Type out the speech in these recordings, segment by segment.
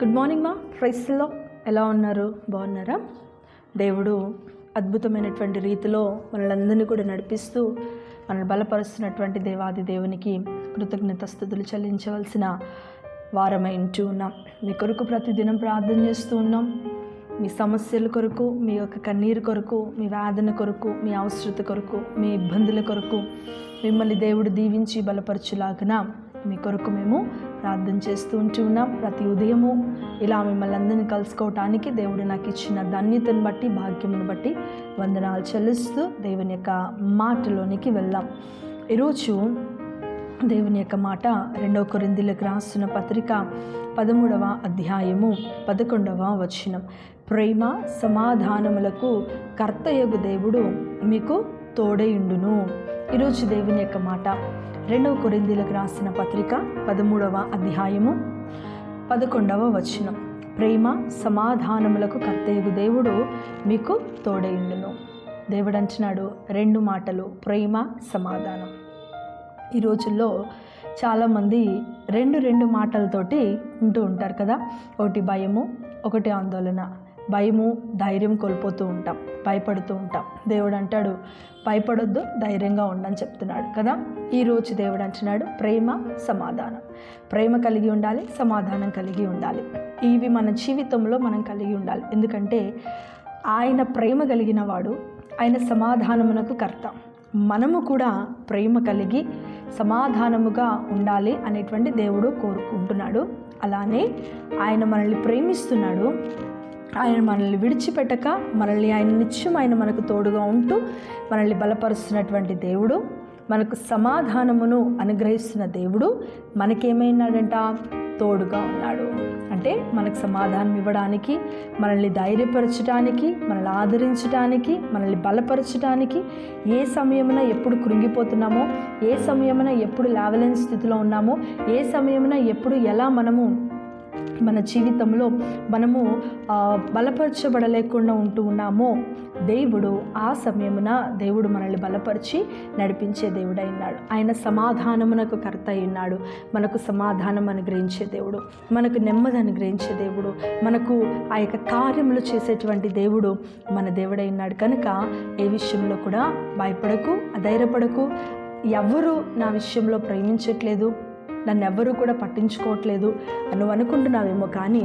Good morning మా ప్రైస్లో ఎలా ఉన్నారు? బాగున్నారా? దేవుడు అద్భుతమైనటువంటి రీతిలో మనలందరినీ కూడా నడిపిస్తూ మనల్ని బలపరుస్తున్నటువంటి దేవాది దేవునికి కృతజ్ఞతాస్తుతులు చెల్లించవలసిన వారమై ఉంటూ ఉన్నాం. మీ కొరకు ప్రతిదినం ప్రార్థన చేస్తూ ఉన్నాం. మీ సమస్యల కొరకు, మీ యొక్క కన్నీరు కొరకు, మీ వేదన కొరకు, మీ అవసరత కొరకు, మీ ఇబ్బందుల కొరకు మిమ్మల్ని దేవుడు దీవించి బలపరచులాగున మీ కొరకు మేము ప్రార్థన చేస్తూ ఉన్నాం. ప్రతి ఉదయము ఇలా మిమ్మల్ని అందరినీ కలుసుకోవటానికి దేవుడు నాకు ఇచ్చిన ధన్యతను బట్టి, భాగ్యమును బట్టి వందనాలు చెల్లిస్తూ దేవుని యొక్క మాటలోనికి వెళ్దాం. ఈరోజు దేవుని యొక్క మాట 2 కొరింథీయులకు రాసిన పత్రిక 13వ అధ్యాయము 11వ వచనం. ప్రేమ సమాధానములకు కర్తయగు దేవుడు మీకు తోడైయుండును. ఈరోజు దేవుని యొక్క మాట 2 కొరింథీయులకు రాసిన పత్రిక 13వ అధ్యాయము 11వ వచనం. ప్రేమ సమాధానములకు కర్తయగు దేవుడు మీకు తోడైయుండును. దేవుడు అంటున్నాడు 2 మాటలు, ప్రేమ, సమాధానం. ఈ రోజుల్లో చాలామంది రెండు మాటలతోటి ఉంటూ ఉంటారు కదా. ఒకటి భయము, ఒకటి ఆందోళన. భయము, ధైర్యం కోల్పోతూ ఉంటాం, భయపడుతూ ఉంటాం. దేవుడు అంటాడు భయపడొద్దు, ధైర్యంగా ఉండని చెప్తున్నాడు కదా. ఈరోజు దేవుడు అంటున్నాడు ప్రేమ, సమాధానం. ప్రేమ కలిగి ఉండాలి, సమాధానం కలిగి ఉండాలి. ఇవి మన జీవితంలో మనం కలిగి ఉండాలి. ఎందుకంటే ఆయన ప్రేమ కలిగిన వాడు, ఆయన సమాధానమునకు కర్త. మనము కూడా ప్రేమ కలిగి సమాధానముగా ఉండాలి అనేటువంటి దేవుడు కోరుకుంటున్నాడు. అలానే ఆయన మనల్ని ప్రేమిస్తున్నాడు. ఆయన మనల్ని విడిచిపెట్టక, మనల్ని ఆయన నిత్యం ఆయన మనకు తోడుగా ఉంటూ మనల్ని బలపరుస్తున్నటువంటి దేవుడు, మనకు సమాధానమును అనుగ్రహిస్తున్న దేవుడు మనకేమైనాడంట? తోడుగా ఉన్నాడు. అంటే మనకు సమాధానం ఇవ్వడానికి, మనల్ని ధైర్యపరచడానికి, మనల్ని ఆదరించడానికి, మనల్ని బలపరచడానికి, ఏ సమయమున ఎప్పుడు కృంగిపోతున్నామో, ఏ సమయమున ఎప్పుడు లేవలేని స్థితిలో ఉన్నామో, ఏ సమయమున ఎప్పుడు ఎలా మనము మన జీవితంలో మనము బలపరచబడలేకుండా ఉంటూ ఉన్నామో, దేవుడు ఆ సమయమున దేవుడు మనల్ని బలపరిచి నడిపించే దేవుడు అయినాడు. ఆయన సమాధానమునకు కర్త అయినాడు. మనకు సమాధానం అనుగ్రహించే దేవుడు, మనకు నెమ్మది అనుగ్రహించే దేవుడు, మనకు ఆ యొక్క కార్యములు చేసేటువంటి దేవుడు మన దేవుడైనాడు. కనుక ఏ విషయంలో కూడా భయపడకు, అధైర్యపడకు. ఎవరు నా విషయంలో ప్రేమించట్లేదు, నన్ను ఎవ్వరూ కూడా పట్టించుకోవట్లేదు నువ్వు అనుకుంటున్నావేమో, కానీ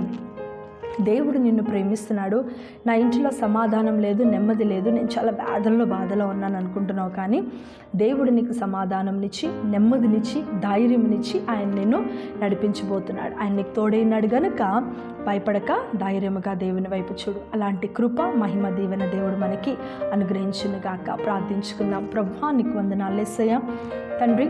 దేవుడు నిన్ను ప్రేమిస్తున్నాడు. నా ఇంట్లో సమాధానం లేదు, నెమ్మది లేదు, నేను చాలా బాధలో ఉన్నాను అనుకుంటున్నావు. కానీ దేవుడు నీకు సమాధానంనిచ్చి, నెమ్మదినిచ్చి, ధైర్యంనిచ్చి ఆయన నిన్ను నడిపించబోతున్నాడు. ఆయన నీకు తోడైనాడు కనుక భయపడక ధైర్యముగా దేవుని వైపు చూడు. అలాంటి కృప, మహిమ, దీవెన దేవుడు మనకి అనుగ్రహించును గాక. ప్రార్థించుకుందాం. ప్రభువా నీకు వందనాలు యేసయ్యా. తండ్రి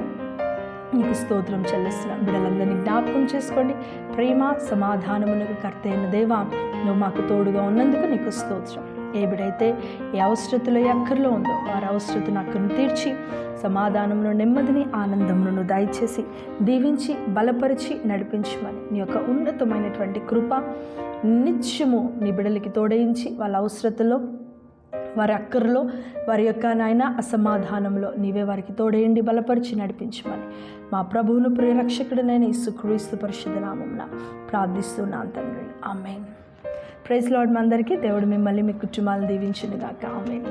నీకు స్తోత్రం చెల్లిస్తున్నాం. బిడ్డలందరినీ జ్ఞాపకం చేసుకోండి. ప్రేమ సమాధానమునకు కర్త అయిన దేవా, నువ్వు మాకు తోడుగా ఉన్నందుకు నీకు స్తోత్రం. ఏ బిడైతే ఏ అవసరతలో అక్కర్లో ఉందో వారి అవసరతను అక్కను తీర్చి సమాధానంలో నెమ్మదిని, ఆనందమును దయచేసి దీవించి బలపరిచి నడిపించమని నీ యొక్క ఉన్నతమైనటువంటి కృప నిత్యము నీ బిడ్డలకి తోడయించి వాళ్ళ అవసరతలో, వారి అక్కర్లో, వారి యొక్క నాయన అసమాధానంలో నీవే వారికి తోడేయండి, బలపరిచి నడిపించమని మా ప్రభువును ప్రియరక్షకుడినైన యేసుక్రీస్తు పరిశుద్ధ నామమున ప్రార్థిస్తున్నాను తండ్రి. ఆమేన్. Praise Lord. అందరికీ దేవుడు మిమ్మల్ని, మీ కుటుంబాలను దీవించును గాక. ఆమేన్.